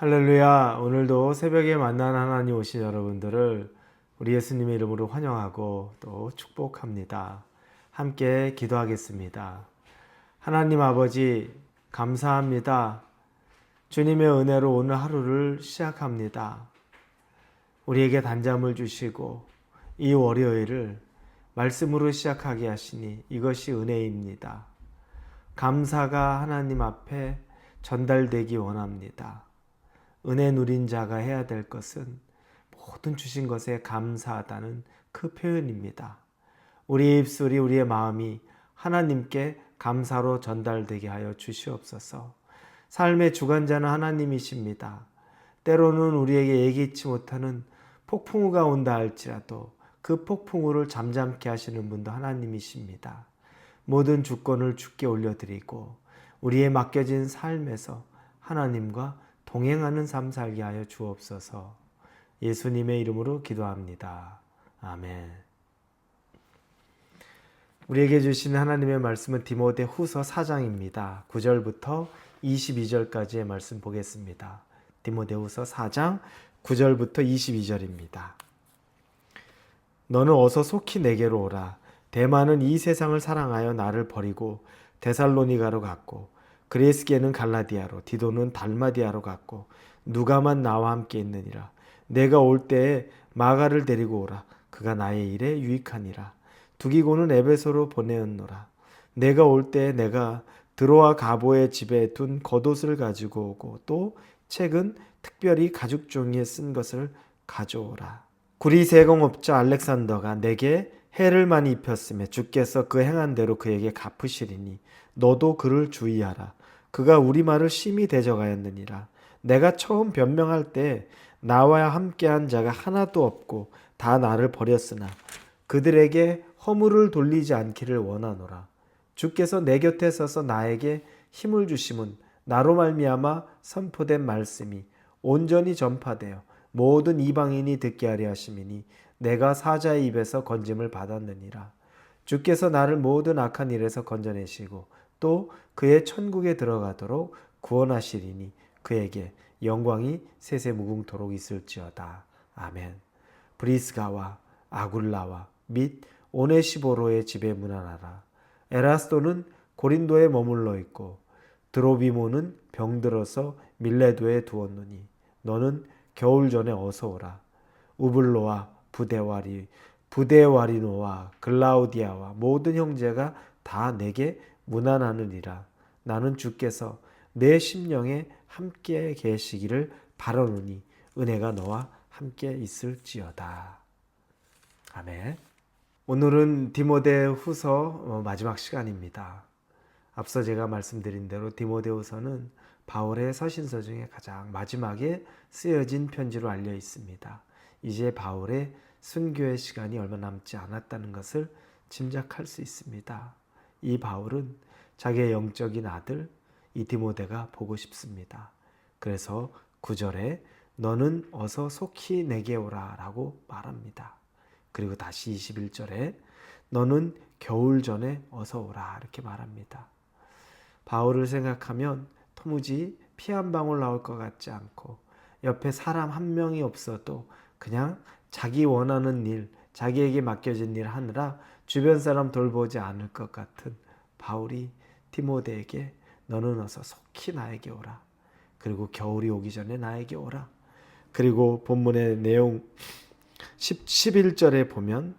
할렐루야. 오늘도 새벽에 만난 하나님 오신 여러분들을 우리 예수님의 이름으로 환영하고 또 축복합니다. 함께 기도하겠습니다. 하나님 아버지, 감사합니다. 주님의 은혜로 오늘 하루를 시작합니다. 우리에게 단잠을 주시고 이 월요일을 말씀으로 시작하게 하시니 이것이 은혜입니다. 감사가 하나님 앞에 전달되기 원합니다. 은혜 누린 자가 해야 될 것은 모든 주신 것에 감사하다는 그 표현입니다. 우리의 입술이, 우리의 마음이 하나님께 감사로 전달되게 하여 주시옵소서. 삶의 주관자는 하나님이십니다. 때로는 우리에게 예기치 못하는 폭풍우가 온다 할지라도 그 폭풍우를 잠잠케 하시는 분도 하나님이십니다. 모든 주권을 주께 올려드리고 우리의 맡겨진 삶에서 하나님과 동행하는 삶 살게 하여 주옵소서. 예수님의 이름으로 기도합니다. 아멘. 우리에게 주신 하나님의 말씀은 디모데후서 4장입니다. 9절부터 22절까지의 말씀 보겠습니다. 디모데후서 4장 9절부터 22절입니다. 너는 어서 속히 내게로 오라. 대만은 이 세상을 사랑하여 나를 버리고 데살로니가로 갔고 그레스게는 갈라디아로, 디도는 달마디아로 갔고 누가만 나와 함께 있느니라. 내가 올 때에 마가를 데리고 오라. 그가 나의 일에 유익하니라. 두기고는 에베소로 보내었노라. 내가 올 때에 내가 드로아 가보의 집에 둔 겉옷을 가지고 오고 또 책은 특별히 가죽 종이에 쓴 것을 가져오라. 구리세공업자 알렉산더가 내게 해를 많이 입혔으며 주께서 그 행한 대로 그에게 갚으시리니 너도 그를 주의하라. 그가 우리 말을 심히 대적하였느니라. 내가 처음 변명할 때 나와 함께한 자가 하나도 없고 다 나를 버렸으나 그들에게 허물을 돌리지 않기를 원하노라. 주께서 내 곁에 서서 나에게 힘을 주심은 나로 말미암아 선포된 말씀이 온전히 전파되어 모든 이방인이 듣게 하려 하심이니 내가 사자의 입에서 건짐을 받았느니라. 주께서 나를 모든 악한 일에서 건져내시고 또 그의 천국에 들어가도록 구원하시리니 그에게 영광이 세세무궁토록 있을지어다. 아멘. 브리스가와 아굴라와 및 오네시보로의 집에 문안하라. 에라스도는 고린도에 머물러 있고 드로비모는 병들어서 밀레도에 두었노니 너는 겨울 전에 어서 오라. 우블로와 부데와리노와 글라우디아와 모든 형제가 다 내게 문안하느니라. 나는 주께서 내 심령에 함께 계시기를 바라노니 은혜가 너와 함께 있을지어다. 아멘. 오늘은 디모데후서 마지막 시간입니다. 앞서 제가 말씀드린 대로 디모데후서는 바울의 서신서 중에 가장 마지막에 쓰여진 편지로 알려 있습니다. 이제 바울의 순교의 시간이 얼마 남지 않았다는 것을 짐작할 수 있습니다. 이 바울은 자기의 영적인 아들 이 디모데가 보고 싶습니다. 그래서 9절에 너는 어서 속히 내게 오라 라고 말합니다. 그리고 다시 21절에 너는 겨울 전에 어서 오라 이렇게 말합니다. 바울을 생각하면 도무지 피 한 방울 나올 것 같지 않고 옆에 사람 한 명이 없어도 그냥 자기 원하는 일, 자기에게 맡겨진 일 하느라 주변 사람 돌보지 않을 것 같은 바울이 디모데에게 너는 어서 속히 나에게 오라. 그리고 겨울이 오기 전에 나에게 오라. 그리고 본문의 내용 11절에 보면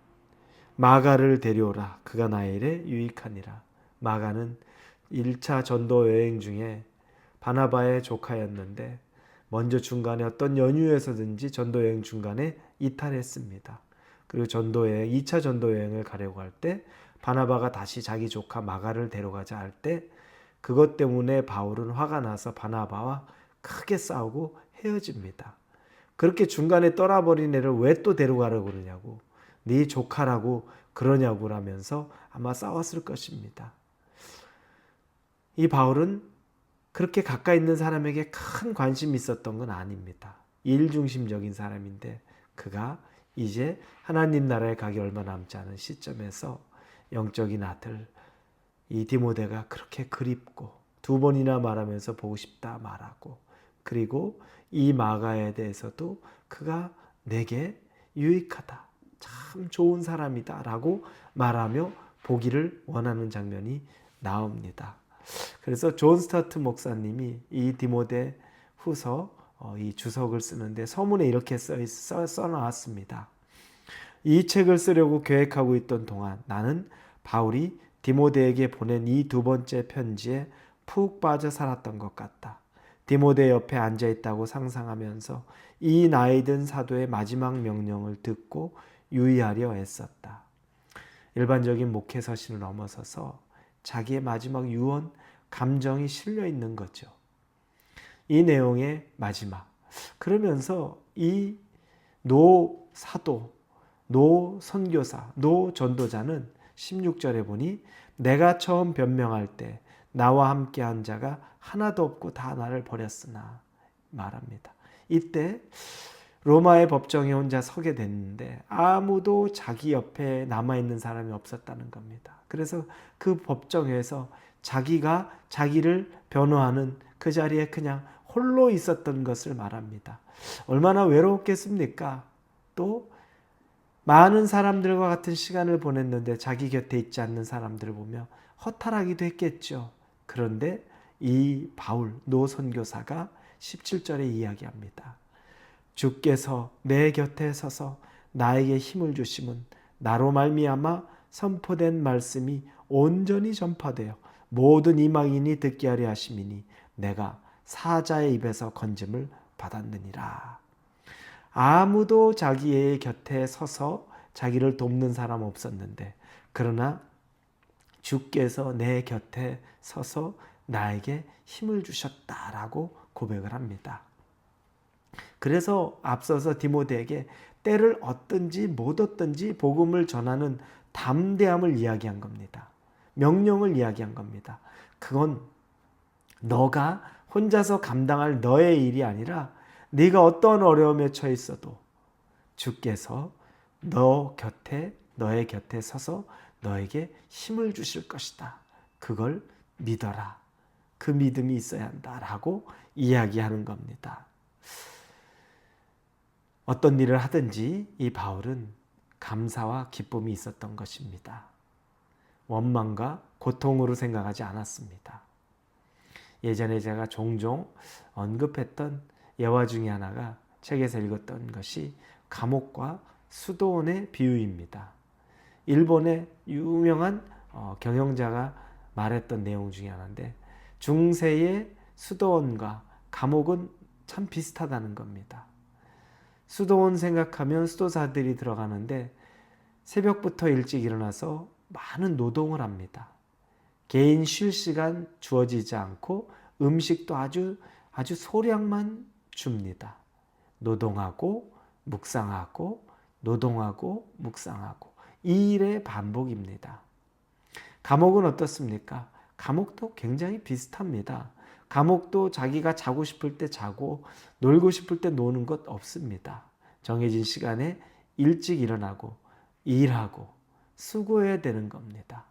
마가를 데려오라. 그가 나의 일에 유익하니라. 마가는 1차 전도 여행 중에 바나바의 조카였는데 먼저 중간에 어떤 연유에서든지 전도 여행 중간에 이탈했습니다. 그리고 2차 전도 여행을 가려고 할 때 바나바가 다시 자기 조카 마가를 데려가자 할 때 그것 때문에 바울은 화가 나서 바나바와 크게 싸우고 헤어집니다. 그렇게 중간에 떠나버린 애를 왜 또 데려가려고 그러냐고, 네 조카라고 그러냐고 라면서 아마 싸웠을 것입니다. 이 바울은 그렇게 가까이 있는 사람에게 큰 관심이 있었던 건 아닙니다. 일중심적인 사람인데 그가 이제 하나님 나라에 가기 얼마 남지 않은 시점에서 영적인 아들 이 디모데가 그렇게 그립고 두 번이나 말하면서 보고 싶다 말하고 그리고 이 마가에 대해서도 그가 내게 유익하다, 참 좋은 사람이다 라고 말하며 보기를 원하는 장면이 나옵니다. 그래서 존 스타트 목사님이 이 디모데 후서 이 주석을 쓰는데 서문에 이렇게 써놨습니다. 이 책을 쓰려고 계획하고 있던 동안 나는 바울이 디모데에게 보낸 이 두 번째 편지에 푹 빠져 살았던 것 같다. 디모데 옆에 앉아있다고 상상하면서 이 나이 든 사도의 마지막 명령을 듣고 유의하려 애썼다. 일반적인 목회 서신을 넘어서서 자기의 마지막 유언, 감정이 실려 있는 거죠. 이 내용의 마지막. 그러면서 이 노 사도, 노 선교사, 노 전도자는 16절에 보니 내가 처음 변명할 때 나와 함께한 자가 하나도 없고 다 나를 버렸으나 말합니다. 이때 로마의 법정에 혼자 서게 됐는데 아무도 자기 옆에 남아있는 사람이 없었다는 겁니다. 그래서 그 법정에서 자기가 자기를 변호하는 그 자리에 그냥 홀로 있었던 것을 말합니다. 얼마나 외로웠겠습니까? 또 많은 사람들과 같은 시간을 보냈는데 자기 곁에 있지 않는 사람들을 보며 허탈하기도 했겠죠. 그런데 이 바울 노 선교사가 17절에 이야기합니다. 주께서 내 곁에 서서 나에게 힘을 주심은 나로 말미암아 선포된 말씀이 온전히 전파되어 모든 이방인이 듣게 하려 하심이니 내가 사자의 입에서 건짐을 받았느니라. 아무도 자기의 곁에 서서 자기를 돕는 사람 없었는데 그러나 주께서 내 곁에 서서 나에게 힘을 주셨다라고 고백을 합니다. 그래서 앞서서 디모데에게 때를 얻든지 못 얻든지 복음을 전하는 담대함을 이야기한 겁니다. 명령을 이야기한 겁니다. 그건 너가 혼자서 감당할 너의 일이 아니라 네가 어떤 어려움에 처해 있어도 주께서 너의 곁에 서서 너에게 힘을 주실 것이다. 그걸 믿어라. 그 믿음이 있어야 한다라고 이야기하는 겁니다. 어떤 일을 하든지 이 바울은 감사와 기쁨이 있었던 것입니다. 원망과 고통으로 생각하지 않았습니다. 예전에 제가 종종 언급했던 예화 중에 하나가 책에서 읽었던 것이 감옥과 수도원의 비유입니다. 일본의 유명한 경영자가 말했던 내용 중에 하나인데 중세의 수도원과 감옥은 참 비슷하다는 겁니다. 수도원 생각하면 수도사들이 들어가는데 새벽부터 일찍 일어나서 많은 노동을 합니다. 개인 쉴 시간 주어지지 않고 음식도 아주 소량만 줍니다. 노동하고 묵상하고 노동하고 묵상하고 이 일의 반복입니다. 감옥은 어떻습니까? 감옥도 굉장히 비슷합니다. 감옥도 자기가 자고 싶을 때 자고 놀고 싶을 때 노는 것 없습니다. 정해진 시간에 일찍 일어나고 일하고 수고해야 되는 겁니다.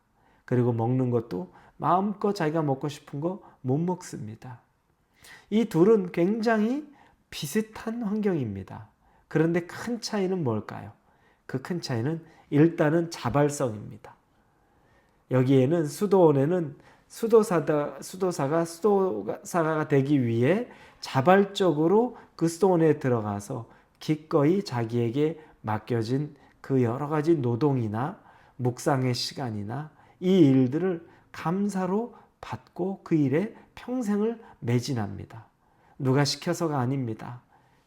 그리고 먹는 것도 마음껏 자기가 먹고 싶은 거 못 먹습니다. 이 둘은 굉장히 비슷한 환경입니다. 그런데 큰 차이는 뭘까요? 그 큰 차이는 일단은 자발성입니다. 여기에는 수도원에는 수도사가 되기 위해 자발적으로 그 수도원에 들어가서 기꺼이 자기에게 맡겨진 그 여러 가지 노동이나 묵상의 시간이나 이 일들을 감사로 받고 그 일에 평생을 매진합니다. 누가 시켜서가 아닙니다.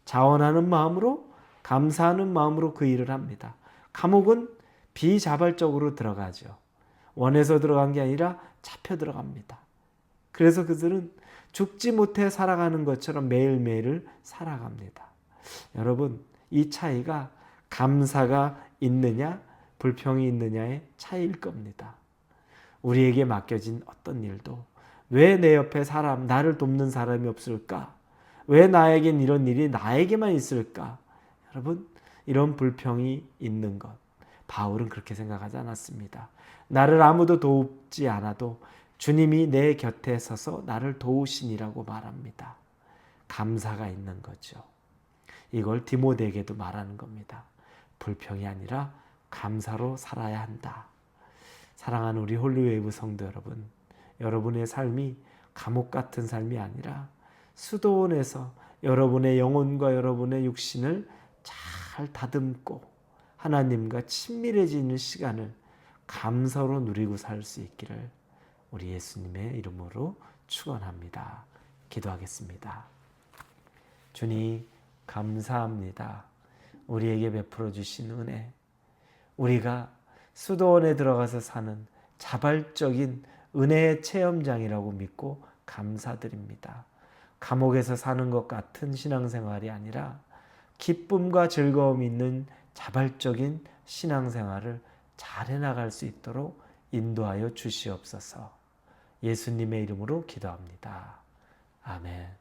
자원하는 마음으로 감사하는 마음으로 그 일을 합니다. 감옥은 비자발적으로 들어가죠. 원해서 들어간 게 아니라 잡혀 들어갑니다. 그래서 그들은 죽지 못해 살아가는 것처럼 매일매일을 살아갑니다. 여러분, 이 차이가 감사가 있느냐 불평이 있느냐의 차이일 겁니다. 우리에게 맡겨진 어떤 일도 왜 내 옆에 나를 돕는 사람이 없을까? 왜 나에겐 이런 일이 나에게만 있을까? 여러분, 이런 불평이 있는 것. 바울은 그렇게 생각하지 않았습니다. 나를 아무도 돕지 않아도 주님이 내 곁에 서서 나를 도우시니라고 말합니다. 감사가 있는 거죠. 이걸 디모데에게도 말하는 겁니다. 불평이 아니라 감사로 살아야 한다. 사랑하는 우리 홀리웨이브 성도 여러분, 여러분의 삶이 감옥 같은 삶이 아니라 수도원에서 여러분의 영혼과 여러분의 육신을 잘 다듬고 하나님과 친밀해지는 시간을 감사로 누리고 살 수 있기를 우리 예수님의 이름으로 축원합니다. 기도하겠습니다. 주님 감사합니다. 우리에게 베풀어 주신 은혜, 우리가 수도원에 들어가서 사는 자발적인 은혜의 체험장이라고 믿고 감사드립니다. 감옥에서 사는 것 같은 신앙생활이 아니라 기쁨과 즐거움이 있는 자발적인 신앙생활을 잘 해나갈 수 있도록 인도하여 주시옵소서. 예수님의 이름으로 기도합니다. 아멘.